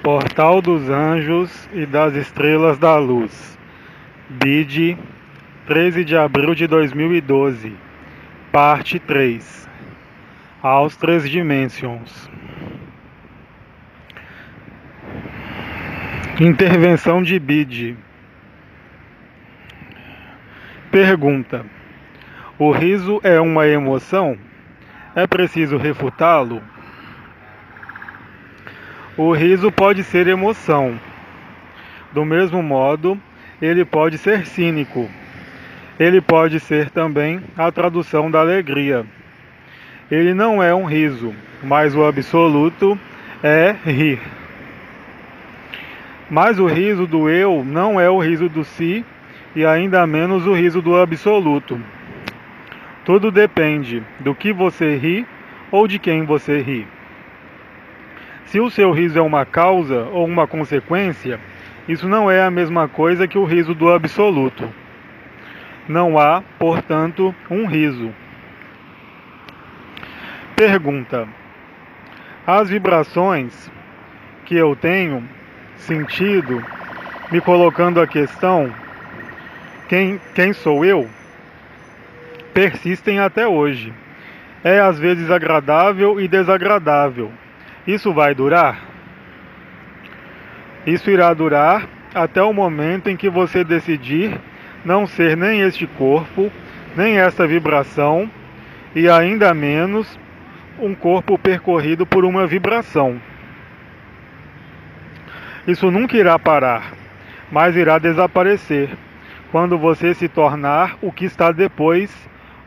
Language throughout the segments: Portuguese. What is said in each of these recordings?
Portal dos Anjos e das Estrelas da Luz. BID, 13 de abril de 2012. Parte 3. Aos Três Dimensions. Intervenção de BID. Pergunta: o riso é uma emoção? É preciso refutá-lo? O riso pode ser emoção. Do mesmo modo, ele pode ser cínico. Ele pode ser também a tradução da alegria. Ele não é um riso, mas o absoluto é rir. Mas o riso do eu não é o riso do si e ainda menos o riso do absoluto. Tudo depende do que você ri ou de quem você ri. Se o seu riso é uma causa ou uma consequência, isso não é a mesma coisa que o riso do absoluto. Não há, portanto, um riso. Pergunta: as vibrações que eu tenho sentido, me colocando a questão, quem sou eu, persistem até hoje. É às vezes agradável e desagradável. Isso vai durar? Isso irá durar até o momento em que você decidir não ser nem este corpo, nem esta vibração, e ainda menos um corpo percorrido por uma vibração. Isso nunca irá parar, mas irá desaparecer quando você se tornar o que está depois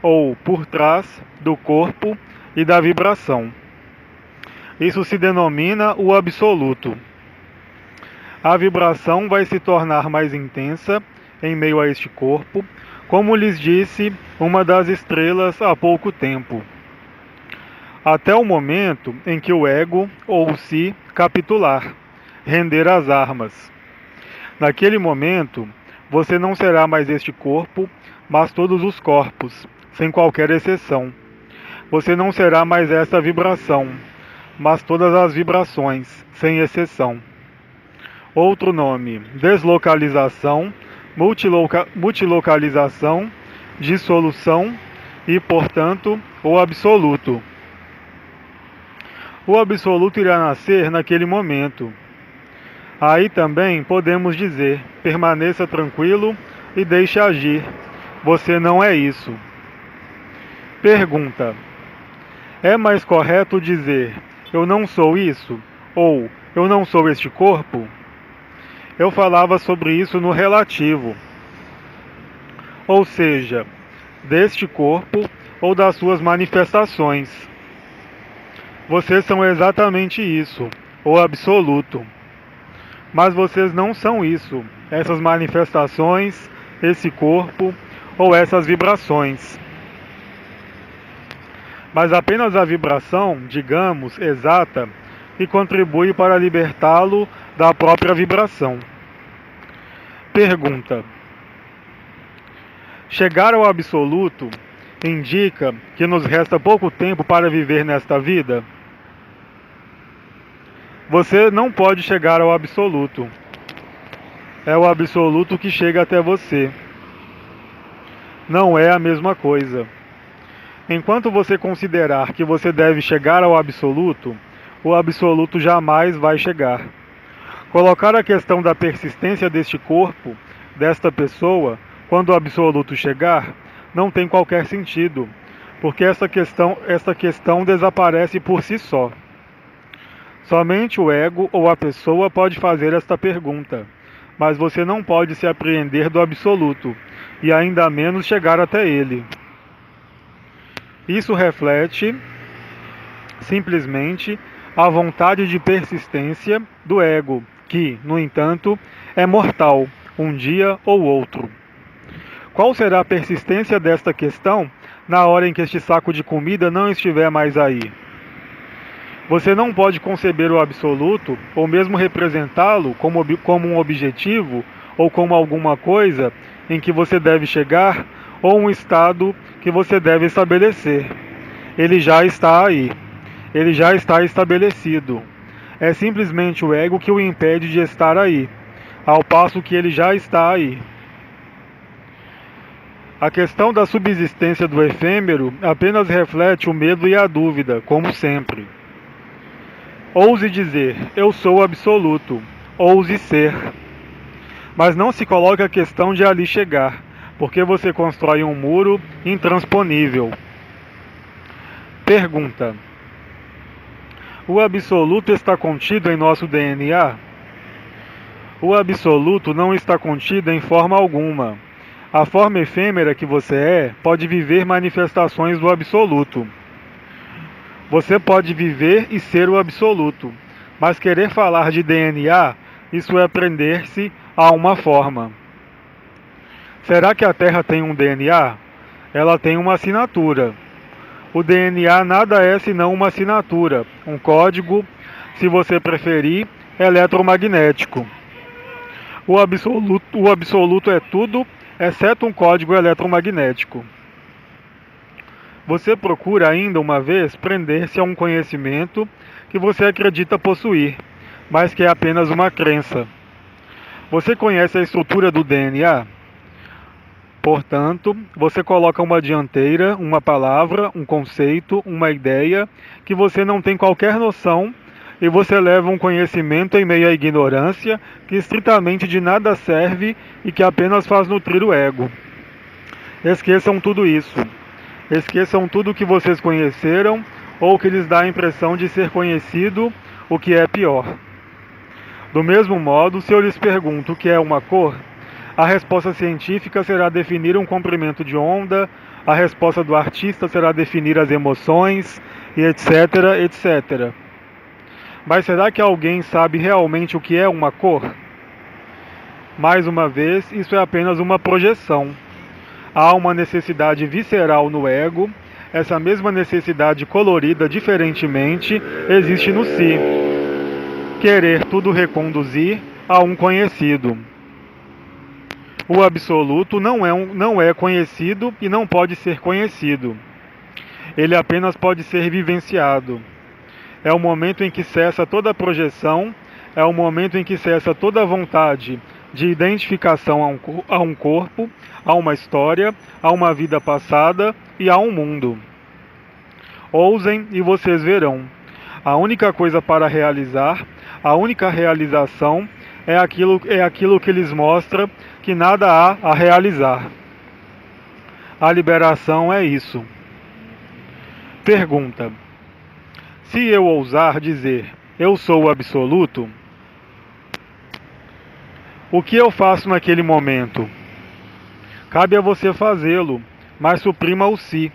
ou por trás do corpo e da vibração. Isso se denomina o absoluto. A vibração vai se tornar mais intensa em meio a este corpo, como lhes disse uma das estrelas há pouco tempo, até o momento em que o ego ou o si capitular, render as armas. Naquele momento, você não será mais este corpo, mas todos os corpos, sem qualquer exceção. Você não será mais esta vibração, mas todas as vibrações, sem exceção. Outro nome: deslocalização, multilocalização, dissolução e, portanto, o absoluto. O absoluto irá nascer naquele momento. Aí também podemos dizer: permaneça tranquilo e deixe agir. Você não é isso. Pergunta: é mais correto dizer eu não sou isso ou eu não sou este corpo? Eu falava sobre isso no relativo, ou seja, deste corpo ou das suas manifestações. Vocês são exatamente isso, o absoluto. Mas vocês não são isso, essas manifestações, esse corpo ou essas vibrações. Mas apenas a vibração, digamos, exata, que contribui para libertá-lo da própria vibração. Pergunta: chegar ao absoluto indica que nos resta pouco tempo para viver nesta vida? Você não pode chegar ao absoluto. É o absoluto que chega até você. Não é a mesma coisa. Enquanto você considerar que você deve chegar ao absoluto, o absoluto jamais vai chegar. Colocar a questão da persistência deste corpo, desta pessoa, quando o absoluto chegar, não tem qualquer sentido, porque essa questão desaparece por si só. Somente o ego ou a pessoa pode fazer esta pergunta, mas você não pode se apreender do absoluto, e ainda menos chegar até ele. Isso reflete, simplesmente, a vontade de persistência do ego, que, no entanto, é mortal, um dia ou outro. Qual será a persistência desta questão na hora em que este saco de comida não estiver mais aí? Você não pode conceber o absoluto, ou mesmo representá-lo como um objetivo, ou como alguma coisa em que você deve chegar, ou um estado que você deve estabelecer. Ele já está aí. Ele já está estabelecido. É simplesmente o ego que o impede de estar aí, ao passo que ele já está aí. A questão da subsistência do efêmero apenas reflete o medo e a dúvida, como sempre. Ouse dizer, eu sou absoluto. Ouse ser. Mas não se coloque a questão de ali chegar, porque você constrói um muro intransponível. Pergunta: o absoluto está contido em nosso DNA? O absoluto não está contido em forma alguma. A forma efêmera que você é pode viver manifestações do absoluto. Você pode viver e ser o absoluto, mas querer falar de DNA, isso é prender-se a uma forma. Será que a Terra tem um DNA? Ela tem uma assinatura. O DNA nada é senão uma assinatura, um código, se você preferir, eletromagnético. O absoluto é tudo, exceto um código eletromagnético. Você procura ainda uma vez prender-se a um conhecimento que você acredita possuir, mas que é apenas uma crença. Você conhece a estrutura do DNA? Portanto, você coloca uma dianteira, uma palavra, um conceito, uma ideia que você não tem qualquer noção e você leva um conhecimento em meio à ignorância que estritamente de nada serve e que apenas faz nutrir o ego. Esqueçam tudo isso. Esqueçam tudo o que vocês conheceram ou que lhes dá a impressão de ser conhecido, o que é pior. Do mesmo modo, se eu lhes pergunto o que é uma cor, a resposta científica será definir um comprimento de onda, a resposta do artista será definir as emoções, e etc, etc. Mas será que alguém sabe realmente o que é uma cor? Mais uma vez, isso é apenas uma projeção. Há uma necessidade visceral no ego, essa mesma necessidade colorida diferentemente existe no si. Querer tudo reconduzir a um conhecido. O absoluto não é conhecido e não pode ser conhecido. Ele apenas pode ser vivenciado. É o momento em que cessa toda projeção, é o momento em que cessa toda vontade de identificação a um corpo, a uma história, a uma vida passada e a um mundo. Ousem e vocês verão. A única coisa para realizar, a única realização é aquilo que lhes mostra que nada há a realizar. A liberação é isso. Pergunta: se eu ousar dizer eu sou o absoluto, o que eu faço naquele momento? Cabe a você fazê-lo, mas suprima o si.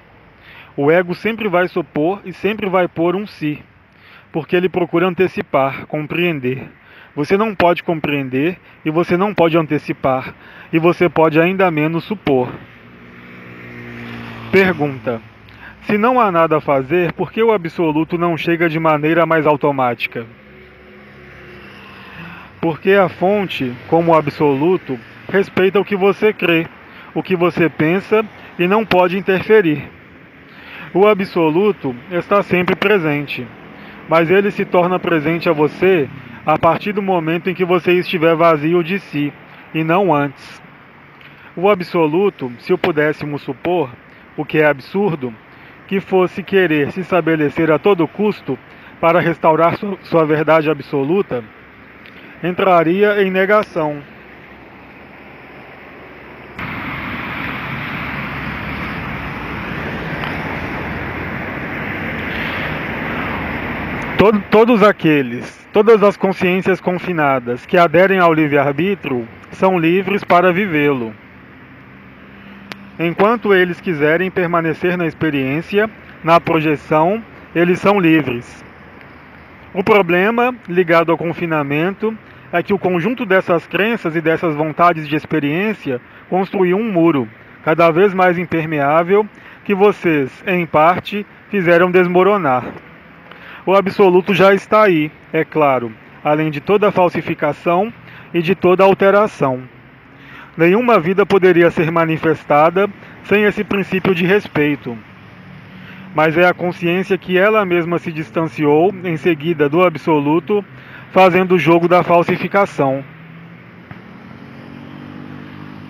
O ego sempre vai supor e sempre vai pôr um si, porque ele procura antecipar, compreender. Você não pode compreender e você não pode antecipar, e você pode ainda menos supor. Pergunta: se não há nada a fazer, por que o absoluto não chega de maneira mais automática? Porque a fonte, como o absoluto, respeita o que você crê, o que você pensa e não pode interferir. O absoluto está sempre presente, mas ele se torna presente a você a partir do momento em que você estiver vazio de si, e não antes. O absoluto, se o pudéssemos supor, o que é absurdo, que fosse querer se estabelecer a todo custo para restaurar sua verdade absoluta, entraria em negação. Todas as consciências confinadas que aderem ao livre-arbítrio são livres para vivê-lo. Enquanto eles quiserem permanecer na experiência, na projeção, eles são livres. O problema, ligado ao confinamento, é que o conjunto dessas crenças e dessas vontades de experiência construiu um muro, cada vez mais impermeável, que vocês, em parte, fizeram desmoronar. O absoluto já está aí, é claro, além de toda falsificação e de toda alteração. Nenhuma vida poderia ser manifestada sem esse princípio de respeito. mas é a consciência que ela mesma se distanciou em seguida do absoluto, fazendo o jogo da falsificação.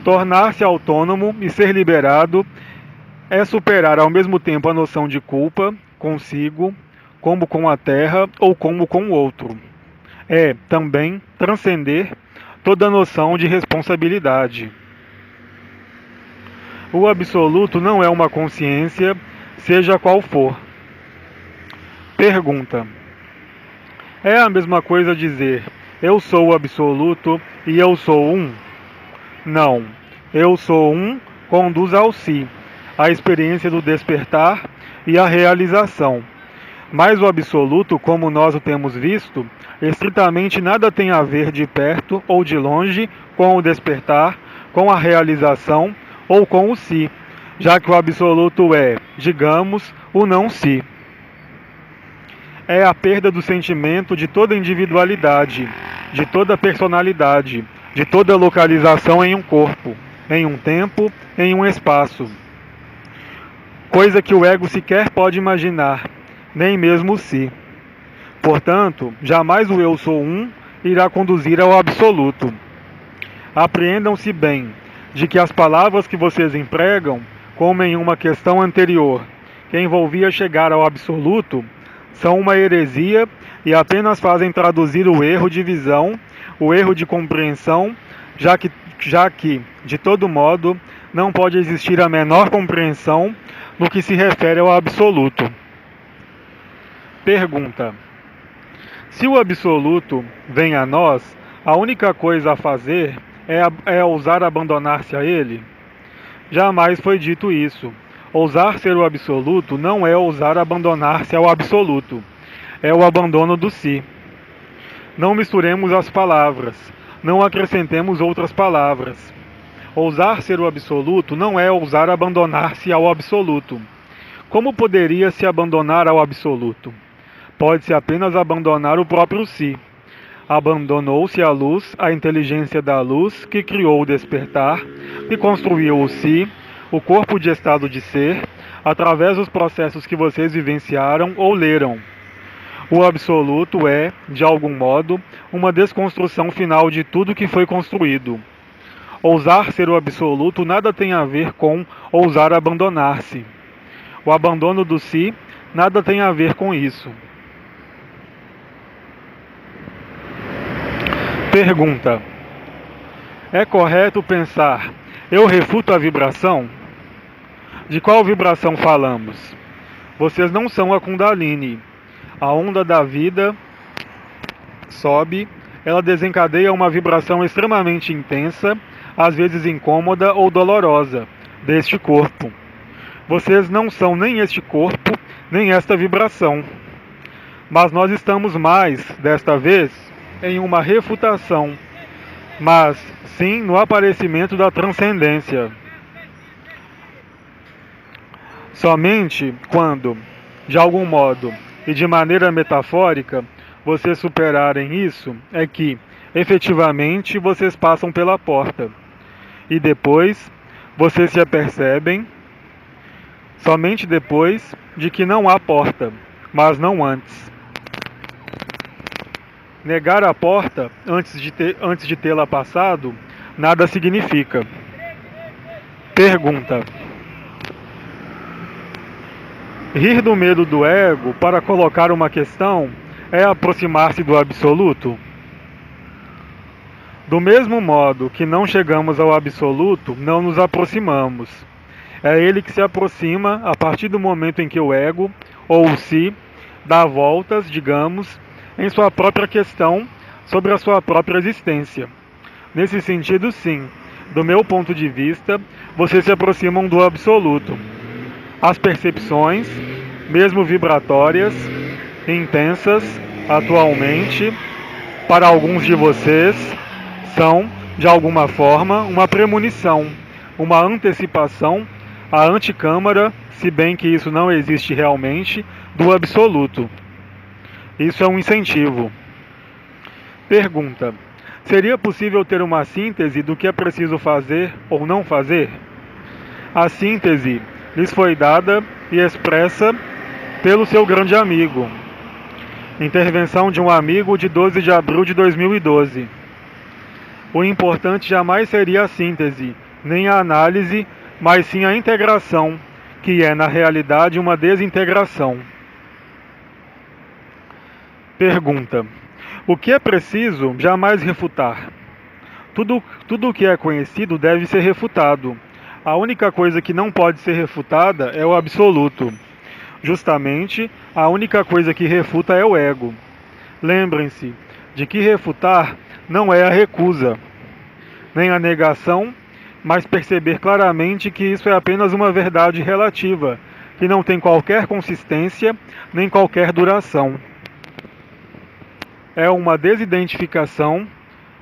Tornar-se autônomo e ser liberado é superar ao mesmo tempo a noção de culpa consigo, como com a terra ou como com o outro. É também transcender toda noção de responsabilidade. O absoluto não é uma consciência, seja qual for. Pergunta: é a mesma coisa dizer eu sou o absoluto e eu sou um? Não. Eu sou um conduz ao si, a experiência do despertar e a realização. Mas o absoluto, como nós o temos visto, estritamente nada tem a ver de perto ou de longe com o despertar, com a realização ou com o si, já que o absoluto é, digamos, o não si. É a perda do sentimento de toda individualidade, de toda personalidade, de toda localização em um corpo, em um tempo, em um espaço. Coisa que o ego sequer pode imaginar, nem mesmo o si. Portanto, jamais o eu sou um irá conduzir ao absoluto. Apreendam-se bem de que as palavras que vocês empregam, como em uma questão anterior, que envolvia chegar ao absoluto, são uma heresia e apenas fazem traduzir o erro de visão, o erro de compreensão, já que, de todo modo, não pode existir a menor compreensão no que se refere ao absoluto. Pergunta: se o absoluto vem a nós, a única coisa a fazer é ousar abandonar-se a ele? Jamais foi dito isso. Ousar ser o absoluto não é ousar abandonar-se ao absoluto. É o abandono do si. Não misturemos as palavras. Não acrescentemos outras palavras. Ousar ser o absoluto não é ousar abandonar-se ao absoluto. Como poderia se abandonar ao absoluto? Pode-se apenas abandonar o próprio si. Abandonou-se a luz, a inteligência da luz, que criou o despertar, que construiu o si, o corpo de estado de ser, através dos processos que vocês vivenciaram ou leram. O absoluto é, de algum modo, uma desconstrução final de tudo que foi construído. Ousar ser o absoluto nada tem a ver com ousar abandonar-se. O abandono do si nada tem a ver com isso. Pergunta: é correto pensar, eu refuto a vibração? De qual vibração falamos? Vocês não são a Kundalini. A onda da vida sobe, ela desencadeia uma vibração extremamente intensa, às vezes incômoda ou dolorosa, deste corpo. Vocês não são nem este corpo, nem esta vibração. Mas nós estamos mais, desta vez, em uma refutação, mas sim no aparecimento da transcendência. Somente quando, de algum modo e de maneira metafórica, vocês superarem isso, é que, efetivamente, vocês passam pela porta. E depois, vocês se apercebem, somente depois, de que não há porta, mas não antes. Negar a porta antes de tê-la passado, nada significa. Pergunta: rir do medo do ego para colocar uma questão é aproximar-se do absoluto? Do mesmo modo que não chegamos ao absoluto, não nos aproximamos. É ele que se aproxima a partir do momento em que o ego, ou o si, dá voltas, digamos, em sua própria questão sobre a sua própria existência. Nesse sentido, sim, do meu ponto de vista, vocês se aproximam do absoluto. As percepções, mesmo vibratórias, intensas, atualmente, para alguns de vocês, são, de alguma forma, uma premonição, uma antecipação, a antecâmara, se bem que isso não existe realmente, do absoluto. Isso é um incentivo. Pergunta: seria possível ter uma síntese do que é preciso fazer ou não fazer? A síntese lhes foi dada e expressa pelo seu grande amigo. Intervenção de um amigo de 12 de abril de 2012. O importante jamais seria a síntese, nem a análise, mas sim a integração, que é, na realidade, uma desintegração. Pergunta: o que é preciso jamais refutar? Tudo o que é conhecido deve ser refutado. A única coisa que não pode ser refutada é o absoluto. Justamente, a única coisa que refuta é o ego. Lembrem-se de que refutar não é a recusa, nem a negação, mas perceber claramente que isso é apenas uma verdade relativa, que não tem qualquer consistência, nem qualquer duração. É uma desidentificação,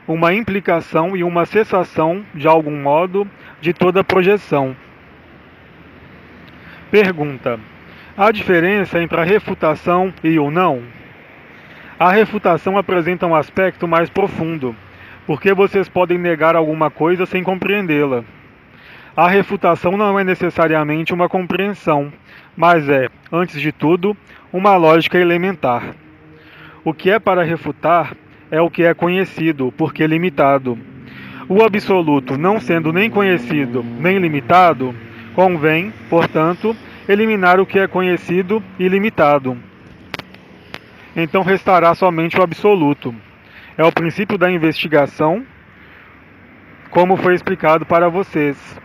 uma implicação e uma cessação, de algum modo, de toda projeção. Pergunta: há diferença entre a refutação e o não? A refutação apresenta um aspecto mais profundo, porque vocês podem negar alguma coisa sem compreendê-la. A refutação não é necessariamente uma compreensão, mas é, antes de tudo, uma lógica elementar. O que é para refutar é o que é conhecido, porque limitado. O absoluto, não sendo nem conhecido nem limitado, convém, portanto, eliminar o que é conhecido e limitado. Então restará somente o absoluto. É o princípio da investigação, como foi explicado para vocês.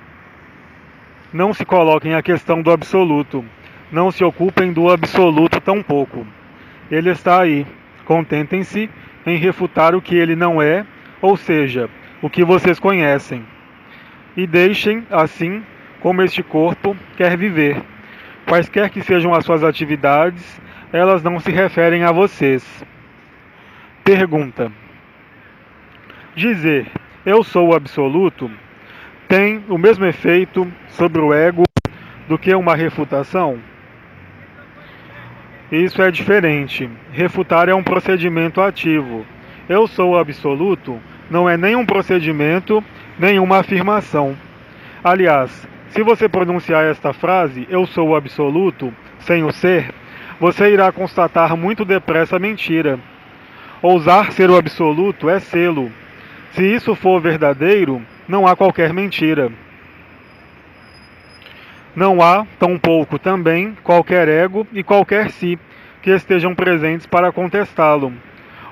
Não se coloquem a questão do absoluto. Não se ocupem do absoluto tampouco. Ele está aí. Contentem-se em refutar o que ele não é, ou seja, o que vocês conhecem. E deixem, assim, como este corpo quer viver. Quaisquer que sejam as suas atividades, elas não se referem a vocês. Pergunta: dizer eu sou o absoluto tem o mesmo efeito sobre o ego do que uma refutação? Isso é diferente. Refutar é um procedimento ativo. Eu sou o absoluto não é nem um procedimento, nem uma afirmação. Aliás, se você pronunciar esta frase, eu sou o absoluto, sem o ser, você irá constatar muito depressa a mentira. Ousar ser o absoluto é sê-lo. Se isso for verdadeiro, não há qualquer mentira. Não há, tampouco também, qualquer ego e qualquer si que estejam presentes para contestá-lo.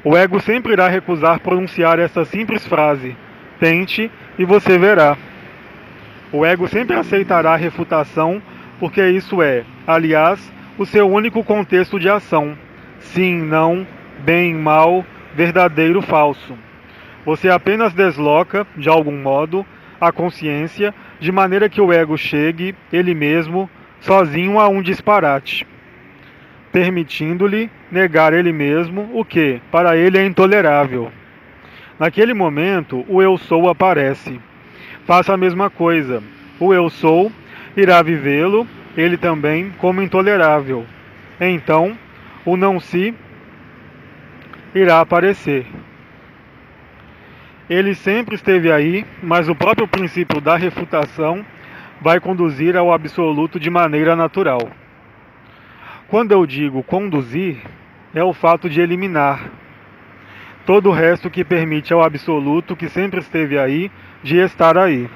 O ego sempre irá recusar pronunciar essa simples frase. Tente e você verá. O ego sempre aceitará a refutação, porque isso é, aliás, o seu único contexto de ação. Sim, não, bem, mal, verdadeiro, falso. Você apenas desloca, de algum modo, a consciência, de maneira que o ego chegue, ele mesmo, sozinho a um disparate, permitindo-lhe negar ele mesmo o que, para ele, é intolerável. Naquele momento, o eu sou aparece. Faça a mesma coisa. O eu sou irá vivê-lo, ele também, como intolerável. Então, o não si irá aparecer. Ele sempre esteve aí, mas o próprio princípio da refutação vai conduzir ao absoluto de maneira natural. Quando eu digo conduzir, é o fato de eliminar todo o resto que permite ao absoluto que sempre esteve aí, de estar aí.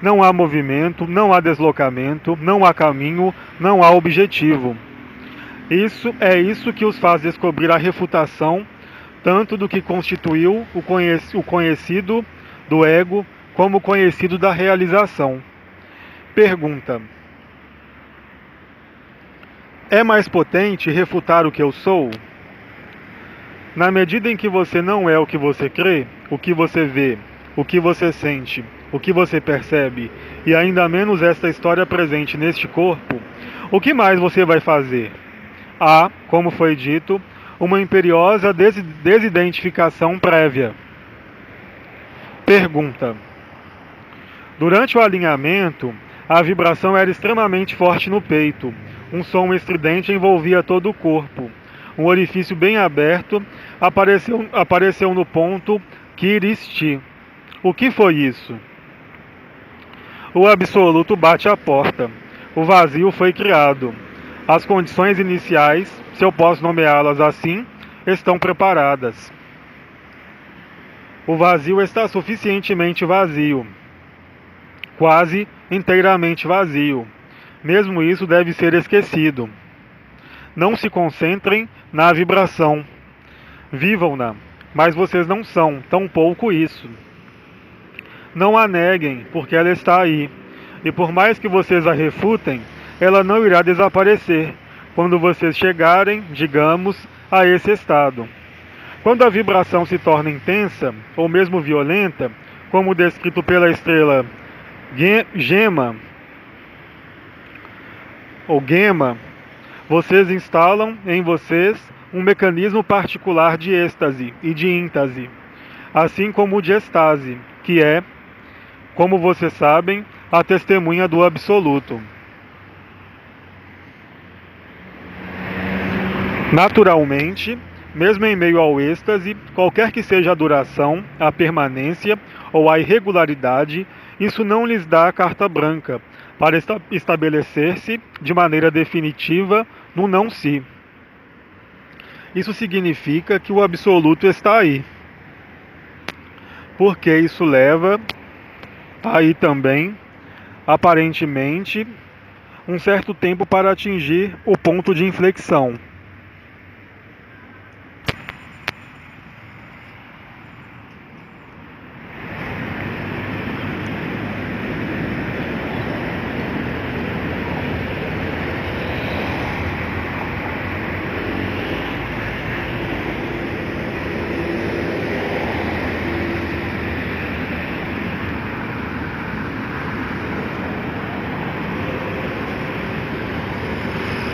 Não há movimento, não há deslocamento, não há caminho, não há objetivo. Isso que os faz descobrir a refutação, tanto do que constituiu o conhecido do ego, como o conhecido da realização. Pergunta: é mais potente refutar o que eu sou? Na medida em que você não é o que você crê, o que você vê, o que você sente, o que você percebe, e ainda menos esta história presente neste corpo, o que mais você vai fazer? Há, como foi dito, uma imperiosa desidentificação prévia. Pergunta: durante o alinhamento, a vibração era extremamente forte no peito. Um som estridente envolvia todo o corpo. Um orifício bem aberto apareceu no ponto Kiristi. O que foi isso? O absoluto bate à porta. O vazio foi criado. As condições iniciais, se eu posso nomeá-las assim, estão preparadas. O vazio está suficientemente vazio, quase inteiramente vazio. Mesmo isso deve ser esquecido. Não se concentrem na vibração. Vivam-na, mas vocês não são, tampouco isso. Não a neguem, porque ela está aí. E por mais que vocês a refutem, ela não irá desaparecer quando vocês chegarem, digamos, a esse estado. Quando a vibração se torna intensa, ou mesmo violenta, como descrito pela estrela Gema, ou Gema, vocês instalam em vocês um mecanismo particular de êxtase e de íntase, assim como o de estase, que é, como vocês sabem, a testemunha do absoluto. Naturalmente, mesmo em meio ao êxtase, qualquer que seja a duração, a permanência ou a irregularidade, isso não lhes dá a carta branca para estabelecer-se de maneira definitiva no não-si. Isso significa que o absoluto está aí, porque isso leva aí também, aparentemente, um certo tempo para atingir o ponto de inflexão.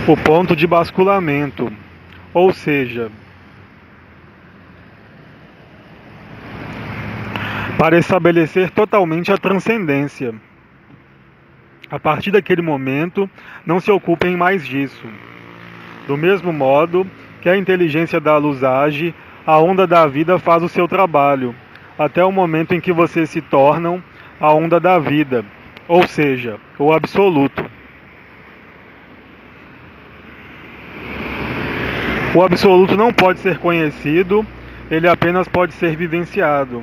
O ponto de basculamento, ou seja, para estabelecer totalmente a transcendência. A partir daquele momento, não se ocupem mais disso. Do mesmo modo que a inteligência da luz age, a onda da vida faz o seu trabalho, até o momento em que vocês se tornam a onda da vida, ou seja, o absoluto. O absoluto não pode ser conhecido, ele apenas pode ser vivenciado.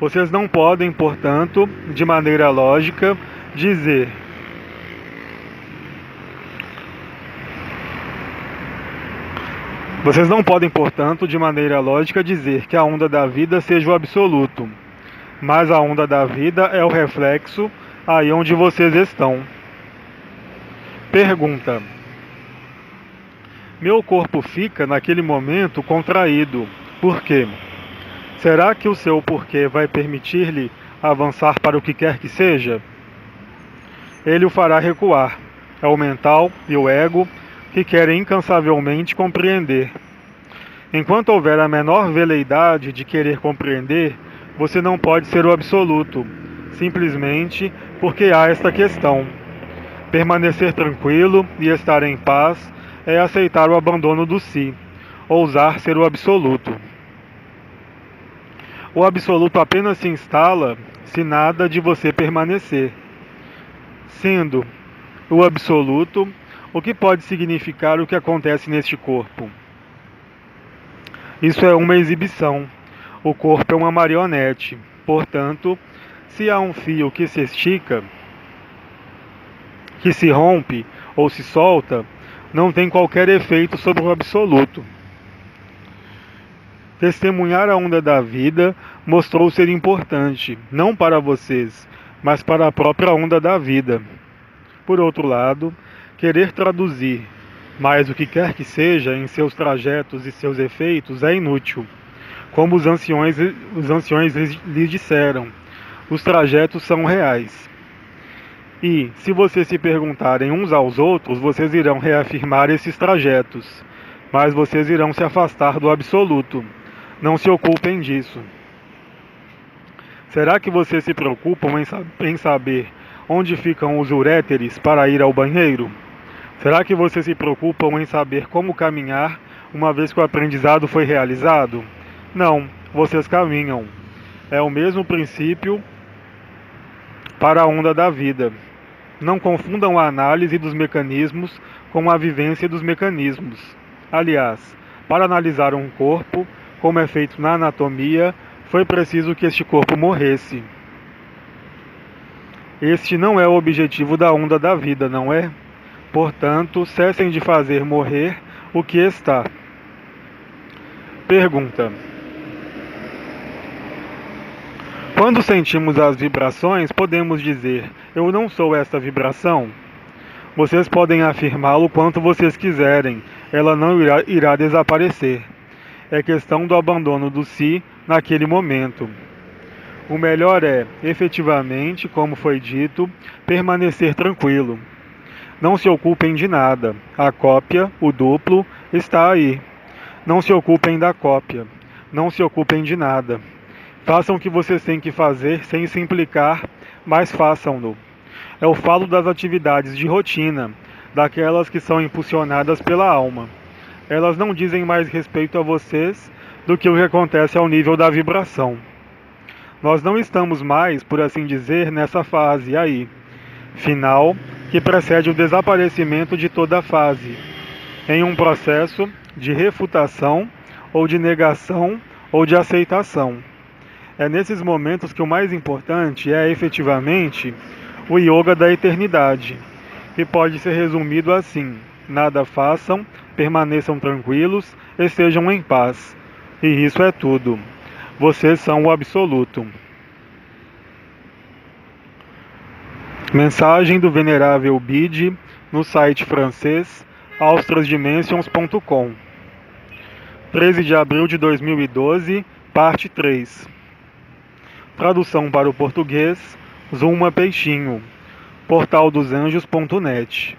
Vocês não podem, portanto, de maneira lógica, dizer: vocês não podem, portanto, de maneira lógica, dizer que a onda da vida seja o absoluto, mas a onda da vida é o reflexo aí onde vocês estão. Pergunta: meu corpo fica, naquele momento, contraído. Por quê? Será que o seu porquê vai permitir-lhe avançar para o que quer que seja? Ele o fará recuar. É o mental e o ego que querem incansavelmente compreender. Enquanto houver a menor veleidade de querer compreender, você não pode ser o absoluto, simplesmente porque há esta questão. Permanecer tranquilo e estar em paz é aceitar o abandono do si, ousar ser o absoluto. O absoluto apenas se instala se nada de você permanecer. Sendo o absoluto, o que pode significar o que acontece neste corpo? Isso é uma exibição. O corpo é uma marionete. Portanto, se há um fio que se estica, que se rompe ou se solta, não tem qualquer efeito sobre o absoluto. Testemunhar a onda da vida mostrou ser importante, não para vocês, mas para a própria onda da vida. Por outro lado, querer traduzir mais o que quer que seja em seus trajetos e seus efeitos é inútil. Como os anciões lhes disseram, os trajetos são reais. E, se vocês se perguntarem uns aos outros, vocês irão reafirmar esses trajetos, mas vocês irão se afastar do absoluto. Não se ocupem disso. Será que vocês se preocupam em saber onde ficam os uréteres para ir ao banheiro? Será que vocês se preocupam em saber como caminhar uma vez que o aprendizado foi realizado? Não, vocês caminham. É o mesmo princípio para a onda da vida. Não confundam a análise dos mecanismos com a vivência dos mecanismos. Aliás, para analisar um corpo, como é feito na anatomia, foi preciso que este corpo morresse. Este não é o objetivo da onda da vida, não é? Portanto, cessem de fazer morrer o que está. Pergunta: quando sentimos as vibrações, podemos dizer: eu não sou esta vibração? Vocês podem afirmá-lo quanto vocês quiserem, ela não irá desaparecer. É questão do abandono do si naquele momento. O melhor é, efetivamente, como foi dito, permanecer tranquilo. Não se ocupem de nada. A cópia, o duplo, está aí. Não se ocupem da cópia. Não se ocupem de nada. Façam o que vocês têm que fazer sem se implicar, mas façam-no. Eu falo das atividades de rotina, daquelas que são impulsionadas pela alma. Elas não dizem mais respeito a vocês do que o que acontece ao nível da vibração. Nós não estamos mais, por assim dizer, nessa fase aí, final, que precede o desaparecimento de toda a fase, em um processo de refutação, ou de negação, ou de aceitação. É nesses momentos que o mais importante é, efetivamente, o yoga da eternidade, que pode ser resumido assim: nada façam, permaneçam tranquilos, estejam em paz. E isso é tudo. Vocês são o absoluto. Mensagem do Venerável Bide no site francês austrasdimensions.com. 13 de abril de 2012, parte 3. Tradução para o português: Zuma Peixinho, portaldosanjos.net.